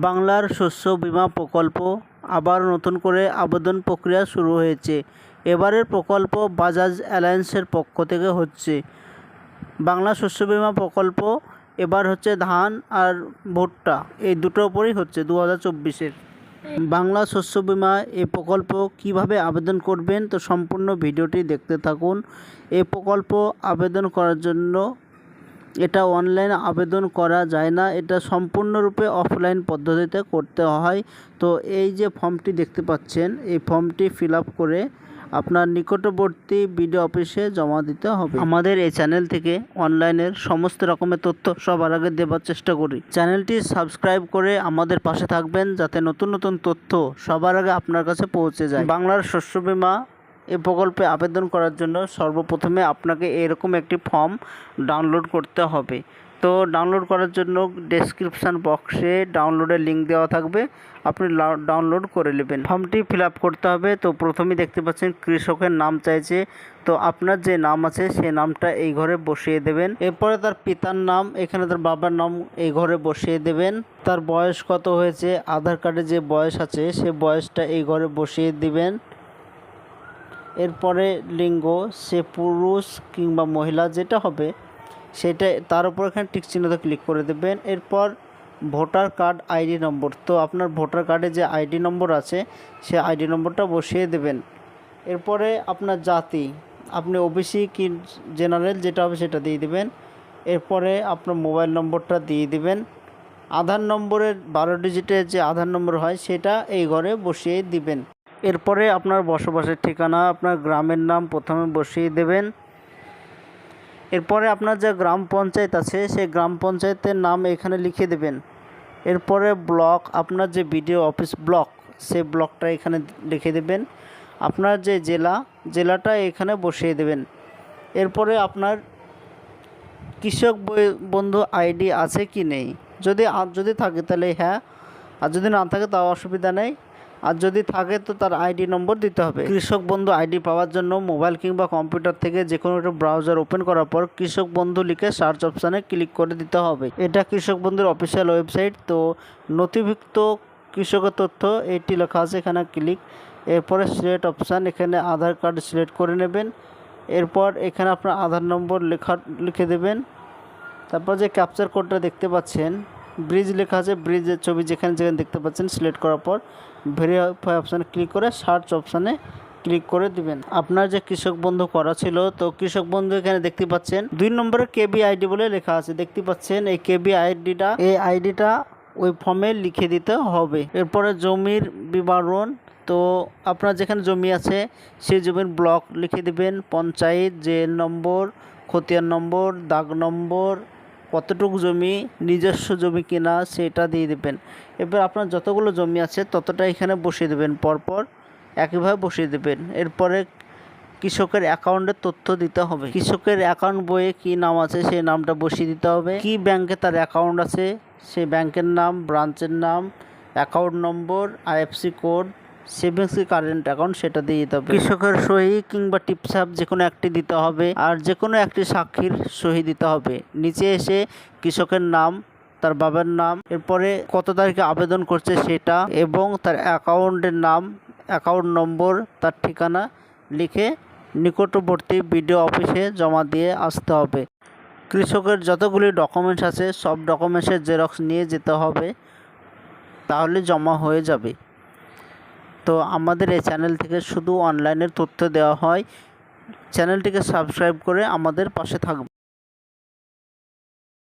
বাংলার শস্য বীমা প্রকল্প আবার নতুন করে আবেদন প্রক্রিয়া শুরু হয়েছে। এবারের প্রকল্প বাজাজ অ্যালায়েন্সের পক্ষ থেকে হচ্ছে। বাংলা শস্য বীমা প্রকল্প এবার হচ্ছে ধান আর ভুট্টা এই দুটোর উপরেই হচ্ছে 2024-এর। বাংলা শস্য বীমা এই প্রকল্প কিভাবে আবেদন করবেন, তো সম্পূর্ণ ভিডিওটি দেখতে থাকুন। এই প্রকল্প আবেদন করার জন্য এটা অনলাইনে আবেদন করা যায় না, এটা সম্পূর্ণরূপে অফলাইন পদ্ধতিতে করতে হয়। তো এই যে ফর্মটি দেখতে পাচ্ছেন, এই ফর্মটি ফিল আপ করে আপনার নিকটবর্তী বিডিও অফিসে জমা দিতে হবে। আমাদের এই চ্যানেল থেকে অনলাইনের সমস্ত রকমের তথ্য সবার আগে দেওয়ার চেষ্টা করি। চ্যানেলটি সাবস্ক্রাইব করে আমাদের পাশে থাকবেন, যাতে নতুন নতুন তথ্য সবার আগে আপনার কাছে পৌঁছে যায়। বাংলার শস্য বীমা এই প্রকল্পে আবেদন করার জন্য সর্বপ্রথমে আপনাকে এরকম একটি ফর্ম ডাউনলোড করতে হবে। তো ডাউনলোড করার জন্য ডেসক্রিপশান বক্সে ডাউনলোডের লিঙ্ক দেওয়া থাকবে, আপনি ডাউনলোড করে নেবেন। ফর্মটি ফিল আপ করতে হবে। তো প্রথমেই দেখতে পাচ্ছেন কৃষকের নাম চাইছে, তো আপনার যে নাম আছে সেই নামটা এই ঘরে বসিয়ে দেবেন। এরপরে তার পিতার নাম, এখানে তার বাবার নাম এই ঘরে বসিয়ে দেবেন। তার বয়স কত হয়েছে, আধার কার্ডে যে বয়স আছে সে বয়সটা এই ঘরে বসিয়ে দিবেন। এরপরে লিঙ্গ, সে পুরুষ কিংবা মহিলা যেটা হবে সেটা, তার উপর এখানে টিক চিহ্নতে ক্লিক করে দেবেন। এরপর ভোটার কার্ড আইডি নম্বর, তো আপনার ভোটার কার্ডে যে আইডি নম্বর আছে সে আইডি নম্বরটা বসিয়ে দেবেন। এরপরে আপনার জাতি, আপনি ওবিসি কি জেনারেল যেটা হবে সেটা দিয়ে দেবেন। এরপরে আপনার মোবাইল নম্বরটা দিয়ে দিবেন। আধার নম্বরের 12 ডিজিটের যে আধার নম্বর হয় সেটা এই ঘরে বসিয়ে দিবেন। এরপরে আপনার বসবাসের ঠিকানা, আপনার গ্রামের নাম প্রথমে বসিয়ে দেবেন। এরপরে আপনার যে গ্রাম পঞ্চায়েত আছে সেই গ্রাম পঞ্চায়েতের নাম এখানে লিখে দেবেন। এরপরে ব্লক, আপনার যে বিডিও অফিস ব্লক সেই ব্লকটা এখানে লিখে দেবেন। আপনার যে জেলাটা এখানে বসিয়ে দেবেন। এরপরে আপনার কৃষক বন্ধু আইডি আছে কি নেই, যদি থাকে তাহলে হ্যাঁ, আর যদি না থাকে তাও অসুবিধা নেই, আর যদি থাকে তো তার আইডি নম্বর দিতে হবে। কৃষক বন্ধু আইডি পাওয়ার জন্য মোবাইল কিংবা কম্পিউটার থেকে যে কোনো একটা ব্রাউজার ওপেন করার পর কৃষক বন্ধু লিখে সার্চ অপশানে ক্লিক করে দিতে হবে। এটা কৃষক বন্ধুর অফিসিয়াল ওয়েবসাইট। তো নথিভুক্ত কৃষকের তথ্য এটি লেখা আছে, এখানে ক্লিক। এরপরে সিলেক্ট অপশান, এখানে আধার কার্ড সিলেক্ট করে নেবেন। এরপর এখানে আপনার আধার নম্বর লিখে দেবেন। তারপর যে ক্যাপচার কোডটা দেখতে পাচ্ছেন, ব্রিজ লেখা আছে, ব্রিজের ছবি যেখানে দেখতে পাচ্ছেন সিলেক্ট করার পর ভেরিফাই অপশানে ক্লিক করে সার্চ অপশানে ক্লিক করে দিবেন। আপনার যে কৃষক বন্ধু করা ছিল, তো কৃষক বন্ধু এখানে দেখতে পাচ্ছেন 2 নম্বরে কেবি আইডি বলে লেখা আছে, দেখতে পাচ্ছেন এই কেবি আইডিটা ওই ফর্মে লিখে দিতে হবে। এরপরে জমির বিবরণ, তো আপনার যেখানে জমি আছে সেই জমির ব্লক লিখে দেবেন, পঞ্চায়েত, জেল নম্বর, খতিয়ান নম্বর, দাগ নম্বর, কতটুকু জমি, নিজস্ব জমি কিনা সেটা দিয়ে দেবেন। এবার আপনার যতগুলো জমি আছে ততটা এখানে বসিয়ে দেবেন, পরপর একইভাবে বসিয়ে দেবেন। এরপরে কৃষকের অ্যাকাউন্টের তথ্য দিতে হবে। কৃষকের অ্যাকাউন্ট বইয়ে কি নাম আছে সেই নামটা বসিয়ে দিতে হবে। কি ব্যাংকে তার অ্যাকাউন্ট আছে সেই ব্যাংকের নাম, ব্রাঞ্চের নাম, account number, IFC code, savings কি কারেন্ট অ্যাকাউন্ট সেটা দিয়ে দিতে হবে। কৃষকের সহি কিংবা টিপসাপ যে কোনো একটি দিতে হবে, আর যে কোনো একটি সাক্ষীর সহি দিতে হবে। নিচে এসে কৃষকের নাম, তার বাবার নাম, এরপরে কত তারিখে আবেদন করছে সেটা, এবং তার অ্যাকাউন্টের নাম, অ্যাকাউন্ট নম্বর, তার ঠিকানা লিখে নিকটবর্তী বিডিও অফিসে জমা দিয়ে আসতে হবে। কৃষকের যতগুলি ডকুমেন্টস আছে সব ডকুমেন্টসের জেরক্স নিয়ে যেতে হবে, তাহলে জমা হয়ে যাবে। তো আমাদের এই চ্যানেল থেকে শুধু অনলাইনের তথ্য দেওয়া হয়। চ্যানেলটিকে সাবস্ক্রাইব করে আমাদের পাশে থাকবে।